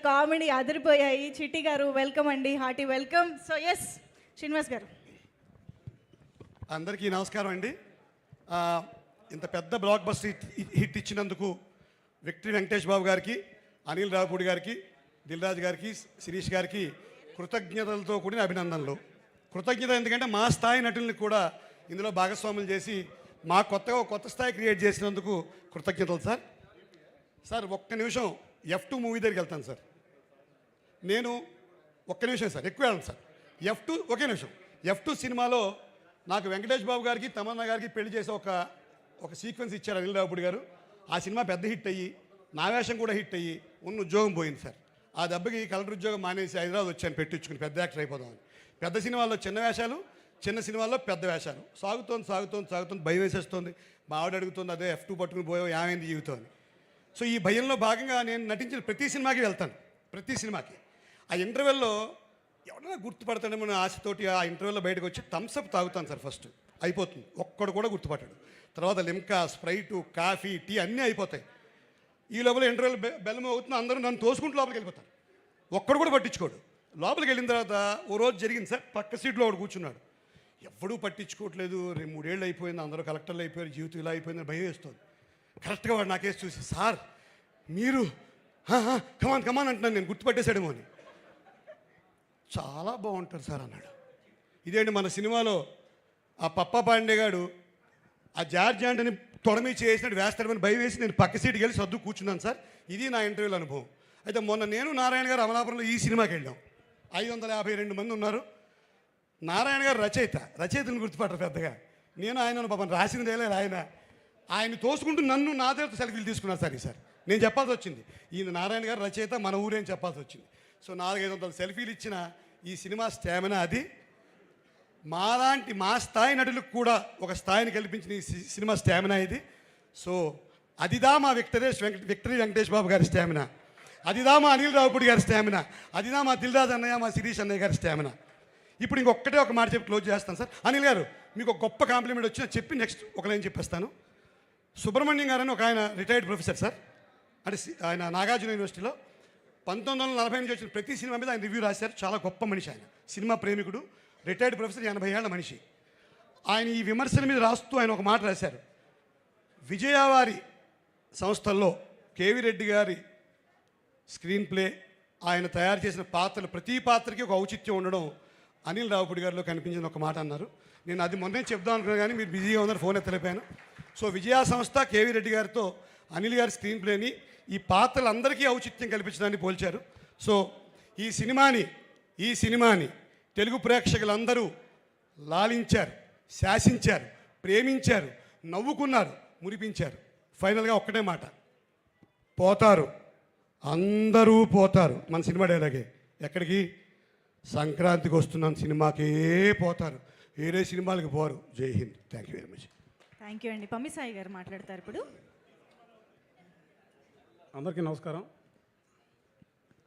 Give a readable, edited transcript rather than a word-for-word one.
Comedy అదిరిపోయాయి. చిట్టి garu welcome అండి, hearty welcome. So S Srinivas garu. అందరికీ నమస్కారం అండి. ఇంత పెద్ద బ్లాక్ బస్టర్ హిట్ ఇచ్చినందుకు విక్టరీ వెంకటేష్ బాబు గారికి, అనిల్ రావుపూడి గారికి, దిల్ రాజు గారికి, శిరీష్ గారికి కృతజ్ఞతలతో కూడిన అభినందనలు. కృతజ్ఞత ఎందుకంటే మా స్థాయి నటుల్ని కూడా ఇందులో భాగస్వాములు చేసి మా కొత్తగా కొత్త స్థాయి క్రియేట్ చేసినందుకు కృతజ్ఞతలు సార్. సార్ ఒక్క నిమిషం F2 మూవీ దగ్గరికి వెళ్తాను సార్. నేను ఒక్క నిమిషం సార్, ఎక్కువ వెళ్ళను సార్. F2 ఒకే నిమిషం. F2 సినిమాలో నాకు వెంకటేష్ బాబు గారికి, తమన్నా గారికి పెళ్లి చేసి ఒక సీక్వెన్స్ ఇచ్చారు అనిల్ రావుపూడి గారు. ఆ సినిమా పెద్ద హిట్ అయ్యి నా వేషం కూడా హిట్ అయ్యి ఉన్న ఉద్యోగం పోయింది సార్. ఆ దెబ్బకి కలెక్టర్ ఉద్యోగం మానేసి హైదరాబాద్ వచ్చాను పెట్టించుకుని పెద్ద యాక్టర్ అయిపోదామని. పెద్ద సినిమాల్లో చిన్న వేషాలు, చిన్న సినిమాల్లో పెద్ద వేషాలు. సాగుతోంది భయం వేసేస్తుంది. మా ఆవిడ అడుగుతుంది, అదే F2 పట్టుకుని పోయావు ఏమైంది జీవితం అని. సో ఈ భయంలో భాగంగా నేను నటించిన ప్రతి సినిమాకి వెళ్తాను, ప్రతి సినిమాకి. ఆ ఇంటర్వెల్లో ఎవరైనా గుర్తుపడతాడేమో ఆశతోటి ఆ ఇంటర్వెల్లో బయటకు వచ్చి థమ్స్అప్ తాగుతాను సార్. ఫస్ట్ అయిపోతుంది, ఒక్కడు కూడా గుర్తుపట్టాడు. తర్వాత లిమ్కా, స్ప్రైటు, కాఫీ, టీ అన్నీ అయిపోతాయి. ఈ లోపల ఇంటర్వెల్ బెల్లం అవుతుంది, అందరూ నన్ను తోసుకుంటూ లోపలికి వెళ్ళిపోతారు. ఒక్కడు కూడా పట్టించుకోడు. లోపలికి వెళ్ళిన తర్వాత ఓ రోజు జరిగింది సార్, పక్క సీట్లో ఒకడు కూర్చున్నాడు. ఎవడూ పట్టించుకోవట్లేదు, 3 ఏళ్ళు అయిపోయింది, అందరూ కలెక్టర్లు అయిపోయారు, జీవితం ఇలా అయిపోయిందని భయం వేస్తుంది. కరెక్ట్గా వాడు నాకేసి చూసి, సార్ మీరు కమాన్ అంటున్నాను, నేను గుర్తుపట్టేశాడేమో అని. చాలా బాగుంటారు సార్ అన్నాడు. ఇదేంటి మన సినిమాలో ఆ పప్పా పాండే గాడు ఆ జార్జ్ యాంటనీ తొడమి చేసినట్టు వేస్తాడమని భయం వేసి నేను పక్క సీటుకి వెళ్ళి సర్దు కూర్చున్నాను సార్. ఇది నా ఇంటర్వ్యూల అనుభవం. అయితే మొన్న నేను నారాయణ గారు అమలాపురంలో ఈ సినిమాకి వెళ్ళాం. 552 మంది ఉన్నారు. నారాయణ గారు రచయితను గుర్తుపట్టరు పెద్దగా. నేను ఆయన పాపం రాసినదేలే ఆయన తోసుకుంటూ నన్ను నా దగ్గర సెల్ఫీలు తీసుకున్నారు సార్. ఈసారి నేను చెప్పాల్సి వచ్చింది, ఈయన నారాయణ గారు రచయిత, మన ఊరే అని చెప్పాల్సి వచ్చింది. సో 400-500 సెల్ఫీలు ఇచ్చిన ఈ సినిమా స్టామినా అది. మాలాంటి మా స్థాయి నటులకు కూడా ఒక స్థాయిని కల్పించిన ఈ సినిమా స్టామినా ఇది. సో అదిదా మా విక్టరీ వెంకటేష్ బాబు గారి స్టామినా, అదిదా మా అనిల్ రావుపూడి గారి స్టామినా, అదిదా మా దిల్ రాజు అన్నయ్య, మా శిరీష్ అన్నయ్య గారి స్టామినా. ఇప్పుడు ఇంకొకటే ఒక మాట చెప్పి క్లోజ్ చేస్తాను సార్. అనిల్ గారు మీకు ఒక గొప్ప కాంప్లిమెంట్ వచ్చినా చెప్పి నెక్స్ట్ ఒక లైన్ చెప్పేస్తాను. సుబ్రహ్మణ్యం గారని ఒక ఆయన రిటైర్డ్ ప్రొఫెసర్ సార్, అంటే ఆయన నాగార్జున యూనివర్సిటీలో 1940 నుంచి వచ్చిన ప్రతి సినిమా మీద ఆయన రివ్యూ రాశారు. చాలా గొప్ప మనిషి ఆయన, సినిమా ప్రేమికుడు, రిటైర్డ్ ప్రొఫెసర్, 80 ఏళ్ల మనిషి. ఆయన ఈ విమర్శల మీద రాస్తూ ఆయన ఒక మాట రాశారు. విజయవారి సంస్థల్లో కేవీ రెడ్డి గారి స్క్రీన్ ప్లే, ఆయన తయారు చేసిన పాత్రలు ప్రతి పాత్రకి ఒక ఔచిత్యం ఉండడం అనిల్ రావుపూడి గారిలో కనిపించిన ఒక మాట అన్నారు. నేను అది మొన్నే చెప్దాం అనుకున్నాను కానీ మీరు బిజీగా ఉన్నారు, ఫోన్ ఎత్తలేపాను. సో విజయ సంస్థ కేవీ రెడ్డి గారితో అనిల్ గారి స్క్రీన్ ప్లేని ఈ పాత్రలందరికీ ఔచిత్యం కల్పించడాన్ని పోల్చారు. సో ఈ సినిమాని తెలుగు ప్రేక్షకులందరూ లాలించారు, శాసించారు, ప్రేమించారు, నవ్వుకున్నారు, మురిపించారు. ఫైనల్గా ఒక్కటే మాట, పోతారు, అందరూ పోతారు. మన సినిమా డైలాగే. ఎక్కడికి? సంక్రాంతికి వస్తున్నాను సినిమాకే పోతారు, వేరే సినిమాలకి పోరు. జై Hind. Thank you very much. Thank you అండి. పమ్మిసాయి గారు మాట్లాడతారు ఇప్పుడు. అందరికీ నమస్కారం.